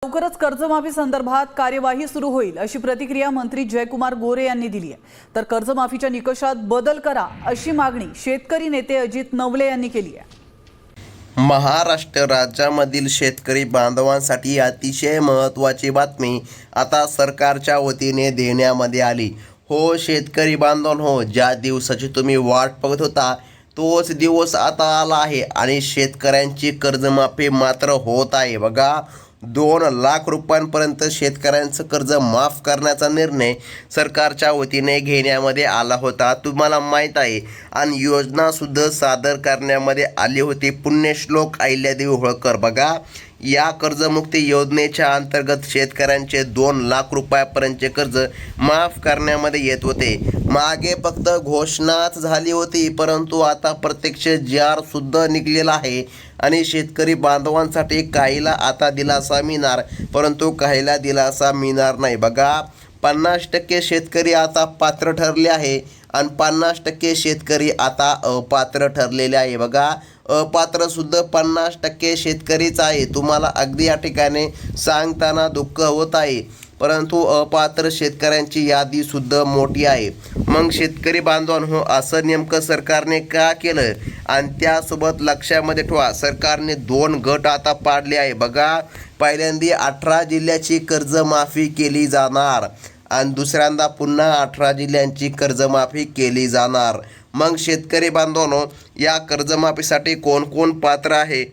लवकरच कर्जमाफी संदर्भात कार्यवाही सुरू होईल अशी प्रतिक्रिया मंत्री जयकुमार गोरे यांनी दिली आहे। तर कर्जमाफीच्या निकषात बदल करा अशी मागणी शेतकरी नेते अजित नवले यांनी केली आहे। महाराष्ट्र राज्यामधील शेतकरी बांधवांसाठी अतिशय महत्त्वाची बातमी आता सरकारच्या वतीने देण्यामध्ये आली। हो शेतकरी बांधवांनो, ज्या दिवसाची तुम्ही वाट बघत होता तोच दिवस आता आला आहे आणि शेतकऱ्यांची कर्जमाफी मात्र होत आहे। बघा, 2 लाख रुपयांपर्यंत शेतकऱ्यांचं कर्ज माफ करण्याचा निर्णय सरकारच्या वतीने घेण्यामध्ये आला होता, तुम्हाला माहीत आहे। आणि योजनासुद्धा सादर करण्यामध्ये आली होती। पुण्यश्लोक अहिल्यादेवी होळकर बघा, या कर्जमुक्ती योजनेच्या अंतर्गत शेतकऱ्यांचे 2 लाख रुपयापर्यंतचे कर्ज माफ करण्यामध्ये येत होते। मागे फक्त घोषणाच झाली होती, परंतु आता प्रत्यक्ष जार सुद्धा निघलेला आहे आणि शेतकरी बांधवांसाठी काहीला आता दिलासा मिळणार, परंतु काहीला दिलासा मिळणार नाही। बघा, 50% शेतकरी आता पात्र ठरले आहे आणि 50% शेतकरी आता अपात्र ठरलेले आहे। बघा, अपात्र सुद्धा 50% शेतकरीच आहे। तुम्हाला अगदी या ठिकाणी सांगताना दुःख होत आहे, परंतु अपात्र शेतकऱ्यांची यादी सुद्धा मोठी आहे। मग शेतकरी बांधवांनो, असं नेमकं सरकारने का केलं? आणि त्यासोबत लक्षामध्ये ठेवा, सरकारने 2 गट आता पाडले आहे। बघा, पहिल्यांदा 18 जिल्ह्याची कर्जमाफी केली जाणार आणि दुसऱ्यांदा पुन्हा 18 जिल्ह्यांची कर्जमाफी केली जाणार। मग शेतकरी बांधवांनो, या कर्जमाफीसाठी कोण कोण पात्र आहे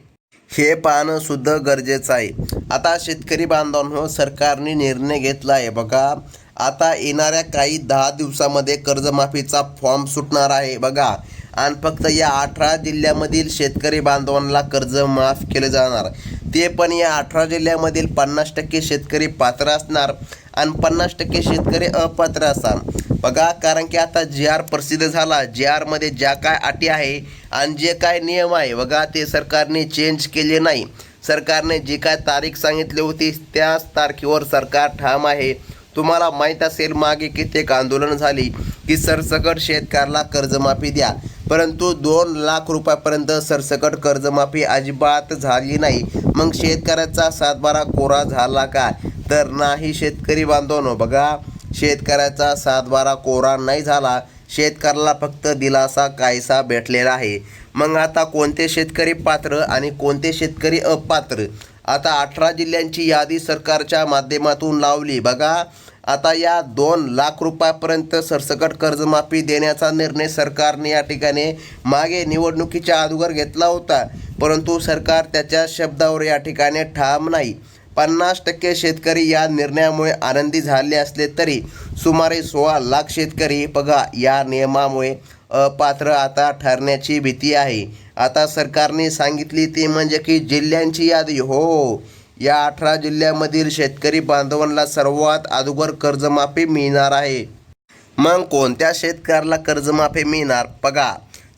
हे पाहणं सुद्धा गरजेचं आहे। आता शेतकरी बांधवांनो, सरकारने निर्णय घेतला आहे। बघा, आता येणाऱ्या काही 10 दिवसामध्ये कर्जमाफीचा फॉर्म सुटणार आहे। बघा, आणि फक्त या 18 जिल्ह्यामधील शेतकरी बांधवांना कर्ज माफ केले जाणार, ते पण या 18 जिल्ह्यामधील 50% शेतकरी पात्र असणार आणि 50% शेतकरी अपात्र असणार। बघा, कारण की आता JR प्रसिद्ध झाला, JR मध्ये ज्या काय अटी आहे आणि जे काय नियम आहे बघा, ते सरकारने चेंज केले नाही। सरकारने जी काय तारीख सांगितली होती त्याच तारखेवर सरकार ठाम आहे। तुम्हाला माहीत असेल, मागे कित्येक आंदोलन झाली की सरसकट शेतकऱ्याला कर्जमाफी द्या, परंतु 2 लाख रुपयापर्यंत सरसकट कर्जमाफी अजिबात झाली नाही। मग शेतकऱ्याचा 7/12 कोरा झाला का? तर नाही शेतकरी बांधवांनो। बघा, शेतकऱ्याचा 7/12 कोरा नाही झाला, शेतकऱ्याला फक्त दिलासा कायसा भेटलेला आहे। मग आता कोणते शेतकरी पात्र आणि कोणते शेतकरी अपात्र? आता 18 जिल्ह्यांची यादी सरकारच्या माध्यमातून लावली। बघा, आता या 2 लाख रुपयापर्यंत सरसकट कर्जमाफी देण्याचा निर्णय सरकारने या ठिकाणी मागे निवडणुकीच्या अगोदर घेतला होता, परंतु सरकार त्याच्या शब्दावर या ठिकाणी ठाम नाही। 50% शेतकरी या निर्णयामुळे आनंदी झाले असले तरी सुमारे 16 लाख शेतकरी बघा या नियमामुळे अपात्र आता ठरण्याची भीती आहे। आता सरकारने सांगितली ते म्हणजे की जिल्ह्यांची यादी, हो या 18 जिल्ह्यामधील शेतकरी बांधवांना सर्वात अगोदर कर्जमाफी मिळणार आहे। मग कोणत्या शेतकऱ्याला कर्जमाफी मिळणार? बघा,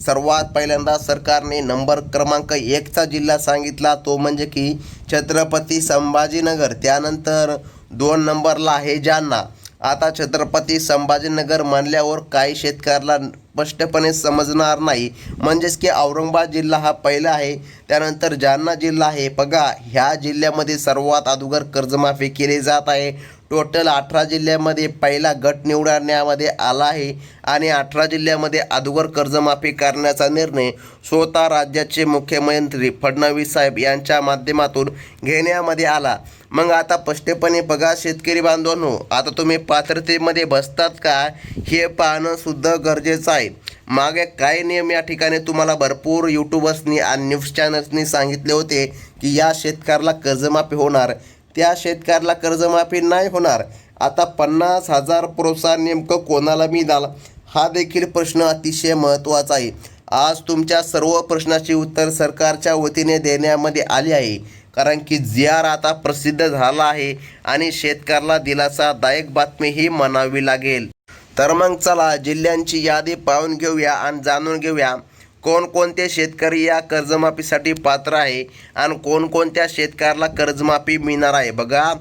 सर्वात पहिल्यांदा सरकारने नंबर क्रमांक 1चा जिल्हा सांगितला, तो म्हणजे की छत्रपती संभाजीनगर। त्यानंतर 2 नंबरला आहे जालना। आता छत्रपती संभाजीनगर म्हणल्यावर काही शेतकऱ्याला स्पष्टपणे समजणार नाही, म्हणजेच की औरंगाबाद जिल्हा हा पहिला आहे, त्यानंतर जालना जिल्हा आहे। बघा, ह्या जिल्ह्यामध्ये सर्वात अगोदर कर्जमाफी केली जात आहे। टोटल 18 जिल्ह्यामध्ये पहिला गट निवडण्यामध्ये आला आहे आणि 18 जिल्ह्यामध्ये अगोदर कर्जमाफी करण्याचा निर्णय स्वतः राज्याचे मुख्यमंत्री फडणवीस साहेब यांच्या माध्यमातून घेण्यामध्ये आला। मग आता स्पष्टपणे बघा शेतकरी बांधवांनो, आता तुम्ही पात्रतेमध्ये बसतात का हे पाहणं सुद्धा गरजेचं आहे। मागे काय नियम या ठिकाणी तुम्हाला भरपूर यूट्यूबर्सनी आणि न्यूज चॅनल्सनी सांगितले होते की या शेतकऱ्याला कर्जमाफी होणार, त्या शेतकऱ्याला कर्जमाफी नाही होणार। आता 50,000 प्रोत्साहन नेमकं कोणाला मिळाल हा देखील प्रश्न अतिशय महत्त्वाचा आहे। आज तुमच्या सर्व प्रश्नाची उत्तर सरकारच्या वतीने देण्यामध्ये आली आहे, कारण की JR आता प्रसिद्ध झाला आहे आणि शेतकऱ्याला दिलासादायक बातमी ही म्हणावी लागेल। तर मग चला जिल्ह्यांची यादी पाहून घेऊया आणि जाणून घेऊया कोणकोणते शेतकरी या कर्जमाफीसाठी पात्र आहे आणि कोणकोणत्या शेतकऱ्याला कर्जमाफी मिळणार आहे। बघा,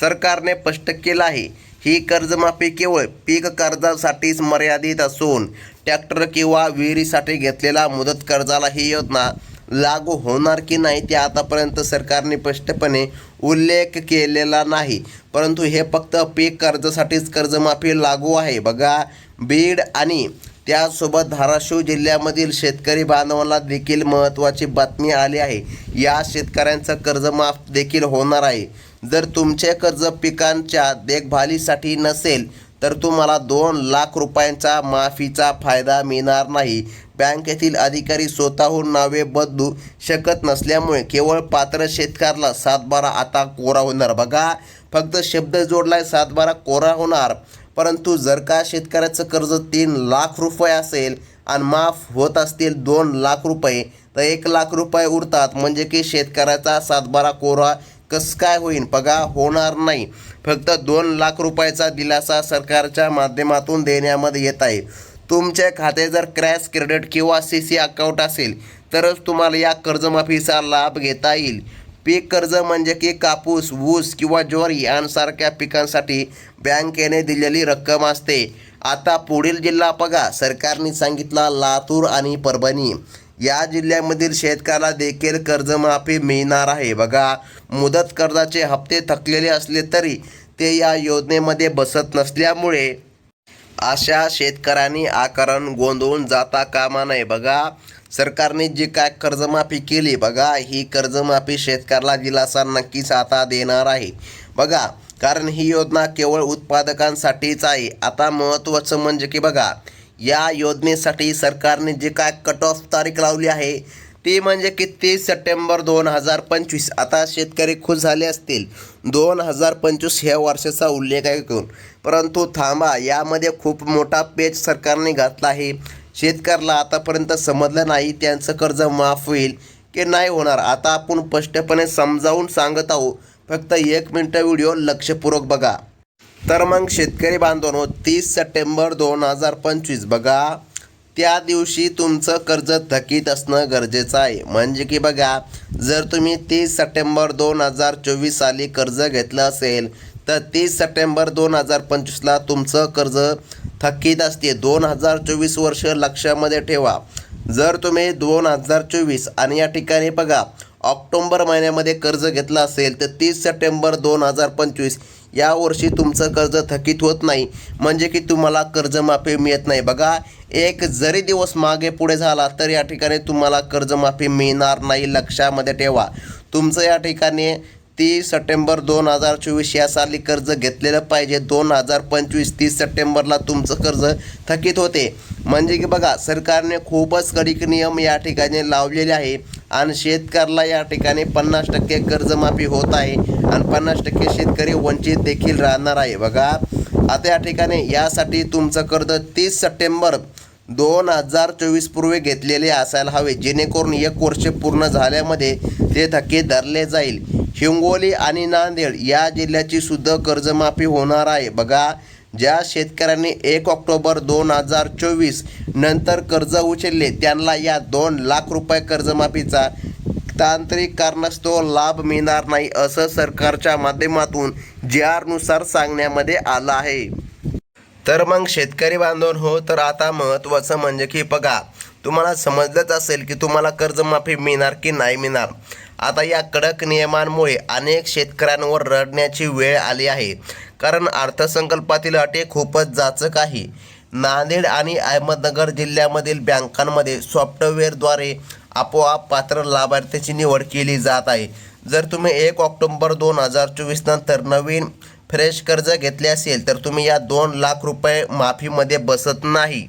सरकारने स्पष्ट केलं आहे, ही कर्जमाफी केवळ पीक कर्जासाठीच मर्यादित असून ट्रॅक्टर किंवा विहिरीसाठी घेतलेला मुदत कर्जाला ही योजना लागू होणार की नाही ते आतापर्यंत सरकारने स्पष्टपणे उल्लेख केलेला नाही, परंतु हे फक्त पीक कर्जासाठीच कर्जमाफी लागू आहे. बघा, बीड आणि त्यासोबत धाराशिव जिल्ह्यामधील शेतकरी बांधवांना देखील महत्त्वाची बातमी आली आहे. या शेतकऱ्यांचं कर्जमाफ देखील होणार आहे. जर तुमचे कर्ज पिकांच्या देखभालीसाठी नसेल तर तुम्हाला 2 लाख रुपयांचा माफीचा फायदा मिळणार नाही. बँकेतील अधिकारी स्वतःहून नावे बदलू शकत नसल्यामुळे केवळ पात्र शेतकऱ्याला 7/12 आता कोरा होणार. बघा, फक्त शब्द जोडलाय 7/12 कोरा होणार, परंतु जर का शेतकऱ्याचं कर्ज 3 लाख रुपये असेल आणि माफ होत असतील 2 लाख रुपये तर 1 लाख रुपये उरतात. म्हणजे की शेतकऱ्याचा 7/12 कोरा कसं काय होईल? बघा, होणार नाही. फक्त 2 लाख रुपयाचा दिलासा सरकारच्या माध्यमातून देण्यामध्ये येत आहे. तुमचे खाते जर क्रॅश क्रेडिट किंवा CC अकाउंट असेल तरच तुम्हाला या कर्जमाफीचा लाभ घेता येईल. पीक कर्ज म्हणजे की कापूस, ऊस किंवा ज्वारी यांसारख्या पिकांसाठी बँकेने दिलेली रक्कम असते. आता पुढील जिल्हा बघा, सरकारने सांगितला लातूर आणि परभणी या जिल्ह्यामधील शेतकऱ्याला देखील कर्जमाफी मिळणार आहे. बघा, मुदत कर्जाचे हप्ते थकलेले असले तरी ते या योजनेमध्ये बसत नसल्यामुळे अशा शेतकऱ्यांनी आकारण गोंधळून जाता कामा नये. बघा, सरकारने जी काय कर्जमाफी केली, बघा, ही कर्जमाफी शेतकऱ्याला दिलासा नक्कीच आता देणार आहे. बघा, कारण ही योजना केवळ उत्पादकांसाठीच आहे. आता महत्त्वाचं म्हणजे की बघा, या योजनेसाठी सरकारने जे काय कट ऑफ तारीख लावली आहे ती म्हणजे की 30 सप्टेंबर 2025. आता शेतकरी खुश झाले असतील 2025 ह्या वर्षाचा उल्लेख आहे करून, परंतु थांबा, यामध्ये खूप मोठा पेच सरकारने घातला आहे. शेतकऱ्याला आतापर्यंत समजलं नाही त्यांचं कर्ज माफ होईल की नाही होणार. आता आपण स्पष्टपणे समजावून सांगत आहोत. फक्त 1 मिनिट व्हिडिओ लक्षपूर्वक बघा. तर मग शेतकरी बांधवांनो, 30 सप्टेंबर 2025 बघा, त्या दिवशी तुमचं कर्ज थकीत असणं गरजेचं आहे. म्हणजे की बघा, जर तुम्ही 30 सप्टेंबर 2024 साली कर्ज घेतलं असेल तर 30 सप्टेंबर 2025ला तुमचं कर्ज थकीत असते. 2024 वर्ष लक्षामध्ये ठेवा. जर तुम्ही 2024 आणि या ठिकाणी बघा ऑक्टोबर महिन्यामध्ये कर्ज घेतलं असेल तर 30 सप्टेंबर 2025 या वर्षी तुमचं कर्ज थकीत होत नाही, म्हणजे की तुम्हाला कर्जमाफी मिळत नाही. बघा, एक जरी दिवस मागे पुढे झाला तर या ठिकाणी तुम्हाला कर्जमाफी मिळणार नाही. लक्षामध्ये ठेवा. तुमचं या ठिकाणी 30 सप्टेंबर 2024 या साली कर्ज घेतलेलं पाहिजे. 2025 30 सप्टेंबरला तुमचं कर्ज थकीत होते. म्हणजे की बघा, सरकारने खूपच कडक नियम या ठिकाणी लावलेले आहे आणि शेतकऱ्याला या ठिकाणी 50% कर्जमाफी होत आहे आणि 50% शेतकरी वंचित देखील राहणार आहे. बघा, आता या ठिकाणी यासाठी तुमचं कर्ज 30 सप्टेंबर 2024 पूर्वी घेतलेले असायला हवे, जेणेकरून 1 वर्ष पूर्ण झाल्यामध्ये ते थकीत धरले जाईल. हिंगोली आणि नांदेड या जिल्ह्याची सुद्धा कर्जमाफी होणार आहे. बघा, ज्या शेतकऱ्यांनी 1 ऑक्टोबर 2024 नंतर कर्ज उचलले त्यांना या 2 लाख रुपये कर्जमाफीचा तांत्रिक कारणास्तव लाभ मिळणार नाही, असं सरकारच्या माध्यमातून GR नुसार सांगण्यामध्ये आलं आहे. तर मग शेतकरी बांधवांनो, तर आता महत्त्वाचं म्हणजे की बघा, तुम्हाला समजलंच असेल की तुम्हाला कर्जमाफी मिळणार की नाही मिळणार. आता या कडक नियमांमुळे अनेक शेतकऱ्यांवर रडण्याची वेळ आली आहे, कारण अर्थसंकल्पातील अटी खूपच जाचक आहे. नांदेड आणि अहमदनगर जिल्ह्यामधील बँकांमध्ये सॉफ्टवेअरद्वारे आपोआप पात्र लाभार्थ्याची निवड केली जात आहे. जर तुम्ही 1 ऑक्टोबर 2024 नंतर नवीन फ्रेश कर्ज घेतले असेल तर तुम्ही या 2 लाख रुपये माफीमध्ये बसत नाही.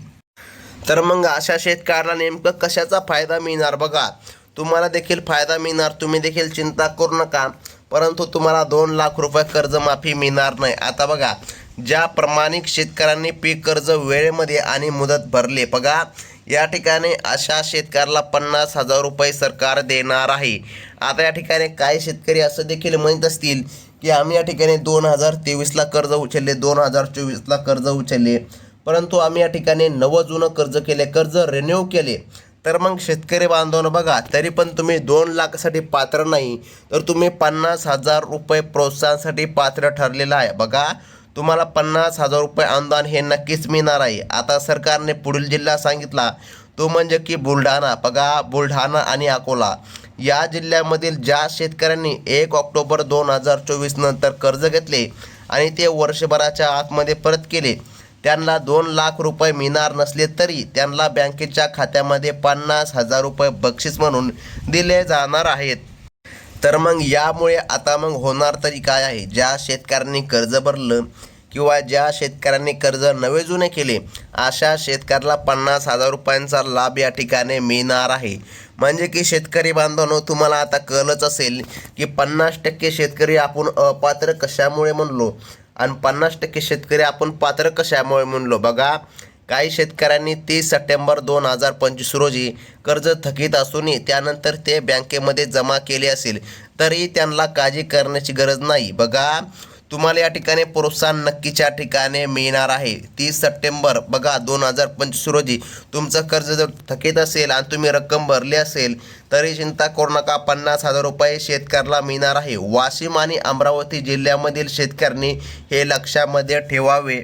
तर मग अशा शेतकऱ्याला नेमकं कशाचा फायदा मिळणार? बघा, तुम्हाला देखील फायदा मिळणार, तुम्ही देखील चिंता करू नका, परंतु तुम्हाला 2 लाख रुपये कर्जमाफी मिळणार नाही. आता बघा, ज्या प्रामाणिक शेतकऱ्यांनी पीक कर्ज वेळेमध्ये आणि मुदत भरले, बघा, या ठिकाणी अशा शेतकऱ्याला 50,000 रुपये सरकार देणार आहे. आता या ठिकाणी काही शेतकरी असं देखील म्हणत असतील की आम्ही या ठिकाणी 2023ला कर्ज उचलले, 2024ला कर्ज उचलले, परंतु आम्ही या ठिकाणी नवं जुनं कर्ज केले, कर्ज रिन्यू केले. तर मग शेतकरी बांधवांनो, बघा, तरी पण तुम्ही 2 लाखासाठी पात्र नाही तर तुम्ही 50,000 रुपये प्रोत्साहनासाठी पात्र ठरलेला आहे. बघा, तुम्हाला 50,000 रुपये अनुदान हे नक्कीच मिळणार आहे. आता सरकारने पुढील जिल्हा सांगितला, तो म्हणजे की बुलढाणा. बघा, बुलढाणा आणि अकोला या जिल्ह्यामधील ज्या शेतकऱ्यांनी 1 ऑक्टोबर 2024 नंतर कर्ज घेतले आणि ते वर्षभराच्या आतमध्ये परत केले, त्यांना 2 लाख रुपये मिळणार नसले तरी त्यांना बँकेच्या खात्यामध्ये 50,000 रुपये बक्षीस म्हणून दिले जाणार आहेत. तर मग यामुळे आता मग होणार तरी काय आहे? ज्या शेतकऱ्यांनी कर्ज भरलं किंवा ज्या शेतकऱ्यांनी कर्ज नवे जुने केले, अशा शेतकऱ्याला 50,000 रुपयांचा लाभ या ठिकाणी मिळणार आहे. म्हणजे की शेतकरी बांधवांनो, तुम्हाला आता कळलंच असेल की 50% शेतकरी आपण अपात्र कशामुळे म्हणलो आणि 50% शेतकरी आपण पात्र कशामुळे म्हणलो. बघा, काही शेतकऱ्यांनी 30 सप्टेंबर 2025 रोजी कर्ज थकीत असूनही त्यानंतर ते बँकेमध्ये जमा केले असेल तरी त्यांना काळजी करण्याची गरज नाही. बघा, तुम्हाला या ठिकाणी प्रोत्साहन नक्कीच्या ठिकाणी मिळणार आहे. 30 सप्टेंबर 2025 रोजी तुमचं कर्ज जर थकीत असेल आणि तुम्ही रक्कम भरली असेल तरी चिंता करू नका, 50,000 रुपये शेतकऱ्याला मिळणार आहे. वाशिम आणि अमरावती जिल्ह्यामधील शेतकऱ्यांनी हे लक्षामध्ये ठेवावे.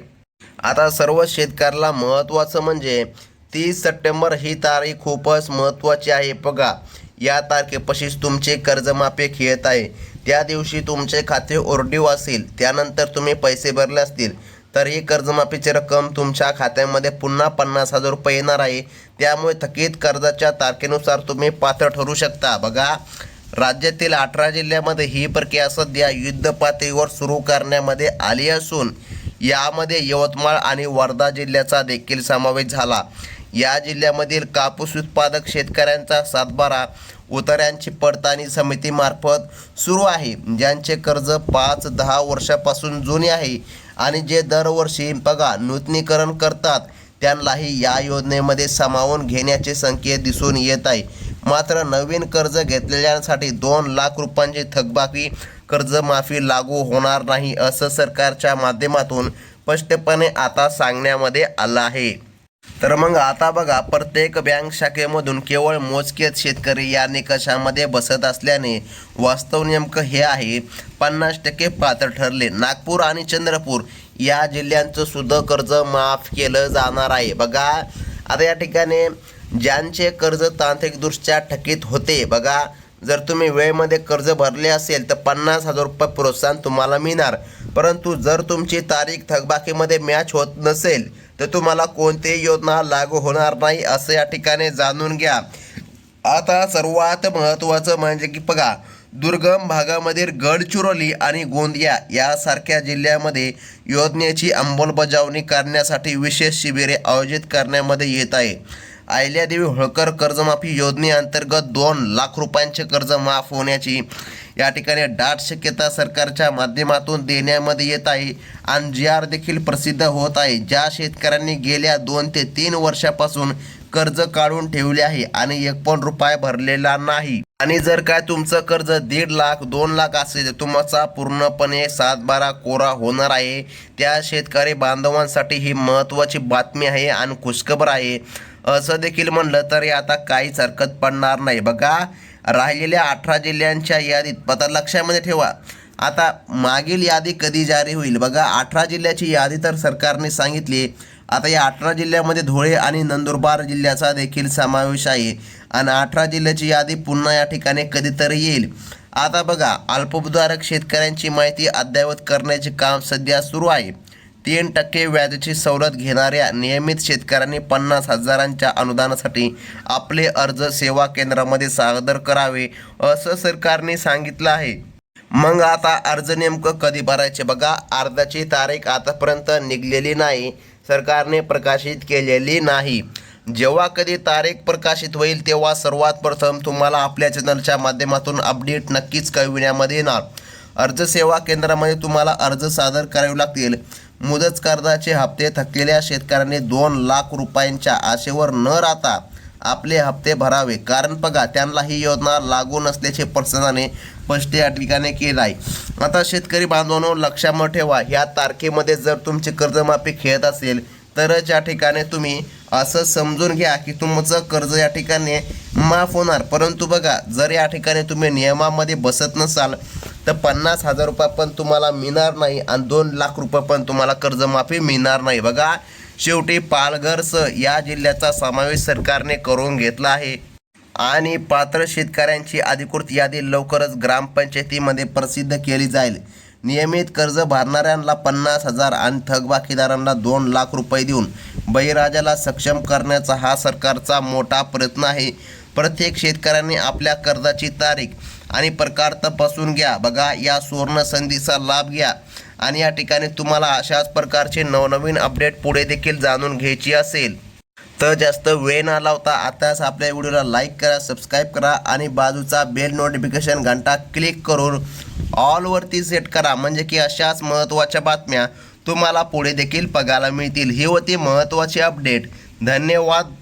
आता सर्व शेतकऱ्याला महत्त्वाचं म्हणजे 30 सप्टेंबर ही तारीख खूपच महत्त्वाची आहे. बघा, या तारखेपाशीच तुमचे कर्जमाफी खेळत आहे. त्या दिवशी तुमचे खाते ओव्हरड्यू असेल, त्यानंतर तुम्ही पैसे भरले असतील तर ही कर्जमाफीची रक्कम तुमच्या खात्यामध्ये पुन्हा 50,000 रुपये येणार आहे. त्यामुळे थकीत कर्जाच्या तारखेनुसार तुम्ही पात्र ठरू शकता. बघा, राज्यातील 18 जिल्ह्यामध्ये ही प्रक्रिया सध्या युद्ध पातळीवर सुरू करण्यामध्ये आली असून यामध्ये यवतमाळ आणि वर्धा जिल्ह्याचा देखील समावेश झाला. या जिल्ह्यामधील कापूस उत्पादक शेतकऱ्यांचा 7-12 उतार्यांची पडताळणी समितीमार्फत सुरू आहे. ज्यांचे कर्ज 5-10 वर्षापासून जुने आहे आणि जे दरवर्षी बघा नूतनीकरण करतात त्यांनाही या योजनेमध्ये सामावून घेण्याचे संकेत दिसून येत आहे. मात्र नवीन कर्ज घेतलेल्यांसाठी 2 लाख रुपयांची थकबाकी कर्जमाफी लागू होणार नाही, असं सरकारच्या माध्यमातून स्पष्टपणे आता सांगण्यामध्ये आलं आहे. तर मग आता बघा, प्रत्येक बँक शाखेमधून केवळ मोजकेच शेतकरी या निकषामध्ये बसत असल्याने वास्तव नेमकं हे आहे, 50% पात्र ठरले. नागपूर आणि चंद्रपूर या जिल्ह्यांचं सुद्धा कर्ज माफ केलं जाणार आहे. बघा, आता या ठिकाणी ज्यांचे कर्ज तांत्रिकदृष्ट्या थकीत होते, बघा जर तुम्ही वेळेमध्ये कर्ज भरले असेल तर 50,000 रुपये प्रोत्साहन तुम्हाला मिळणार. परंतु जर तुमची तारीख थकबाकीमध्ये मॅच होत नसेल तर तुम्हाला कोणतीही योजना लागू होणार नाही, असं या ठिकाणी जाणून घ्या. आता सर्वात महत्त्वाचं म्हणजे की बघा, दुर्गम भागामधील गडचिरोली आणि गोंदिया यासारख्या जिल्ह्यामध्ये योजनेची अंमलबजावणी करण्यासाठी विशेष शिबिरे आयोजित करण्यामध्ये येत आहे. अहिल्यादेवी होळकर कर्जमाफी योजनेअंतर्गत 2 लाख रुपयांचे कर्ज माफ होण्याची या ठिकाणी दाट शक्यता सरकारच्या माध्यमातून देण्यामध्ये येत आहे आणि GR देखील प्रसिद्ध होत आहे. ज्या शेतकऱ्यांनी गेल्या 2 ते 3 वर्षापासून कर्ज काढून ठेवले आहे आणि 1 पण रुपया भरलेला नाही आणि जर काय तुमचं कर्ज 1.5 लाख 2 लाख असेल तर तुमचा पूर्णपणे 7-12 कोरा होणार आहे. त्या शेतकरी बांधवांसाठी ही महत्त्वाची बातमी आहे आणि खुशखबर आहे. असं देखील म्हणलं तरी आता काहीच हरकत पडणार नाही. बघा, राहिलेल्या 18 जिल्ह्यांच्या यादीत आता लक्षामध्ये ठेवा, आता मागील यादी कधी जारी होईल. बघा, 18 जिल्ह्याची यादी तर सरकारने सांगितली. आता या 18 जिल्ह्यामध्ये धुळे आणि नंदुरबार जिल्ह्याचा देखील समावेश आहे आणि 18 जिल्ह्याची यादी पुन्हा या ठिकाणी कधीतरी येईल. आता बघा, अल्पभूधारक शेतकऱ्यांची माहिती अद्ययावत करण्याचे काम सध्या सुरू आहे. 3% व्याजाची सवलत घेणाऱ्या नियमित शेतकऱ्यांनी 50,000च्या अनुदानासाठी आपले अर्ज सेवा केंद्रामध्ये सादर करावे, असं सरकारने सांगितलं आहे. मग आता अर्ज नेमकं कधी भरायचे? बघा, अर्जाची तारीख आतापर्यंत निघलेली नाही, सरकारने प्रकाशित केलेली नाही. जेव्हा कधी तारीख प्रकाशित होईल तेव्हा सर्वात प्रथम तुम्हाला आपल्या चॅनलच्या माध्यमातून अपडेट नक्कीच कळविण्यामध्ये येणार. अर्ज सेवा केंद्रामध्ये तुम्हाला अर्ज सादर करावे लागतील. मुदत कर्जाचे हप्ते थकलेल्या शेतकऱ्यांनी 2 लाख रुपयांच्या आशेवर न राहता आपले हप्ते भरावे, कारण बघा त्यांना ही योजना लागू नसल्याचे प्रशासनाने स्पष्ट या ठिकाणी केलं आहे. आता शेतकरी बांधवांनो, लक्षामध्ये ठेवा, ह्या तारखेमध्ये जर तुमची कर्जमाफी खेळत असेल तरच या ठिकाणी तुम्ही असं समजून घ्या की तुमचं कर्ज या ठिकाणी माफ होणार. परंतु बघा, जर या ठिकाणी तुम्ही नियमामध्ये बसत नसाल तर 50,000 रुपये पण तुम्हाला मिळणार नाही आणि 2 लाख रुपये पण तुम्हाला कर्जमाफी मिळणार नाही. बघा, शेवटी पालघरसह या जिल्ह्याचा समावेश सरकारने करून घेतला आहे आणि पात्र शेतकऱ्यांची अधिकृत यादी लवकरच ग्रामपंचायतीमध्ये प्रसिद्ध केली जाईल. नियमित कर्ज भरणाऱ्यांना 50,000 आणि थकबाकीदारांना 2 लाख रुपये देऊन बळीराजाला सक्षम करण्याचा हा सरकारचा मोठा प्रयत्न आहे. प्रत्येक शेतकऱ्याने आपल्या कर्जाची तारीख आणि प्रकार तपासून घ्या. बघा, या सुवर्ण संधीचा लाभ घ्या. आणि या ठिकाणी तुम्हाला अशाच प्रकारचे नवनवीन अपडेट पुढे देखील जाणून घ्यायची असेल तर जास्त वेळ न लावता आताच आपल्या व्हिडिओला लाईक करा, सबस्क्राईब करा आणि बाजूचा बेल नोटिफिकेशन घंटा क्लिक करून ऑलवरती सेट करा, म्हणजे की अशाच महत्त्वाच्या बातम्या तुम्हाला पुढे देखील बघायला मिळतील. ही होती महत्त्वाची अपडेट. धन्यवाद.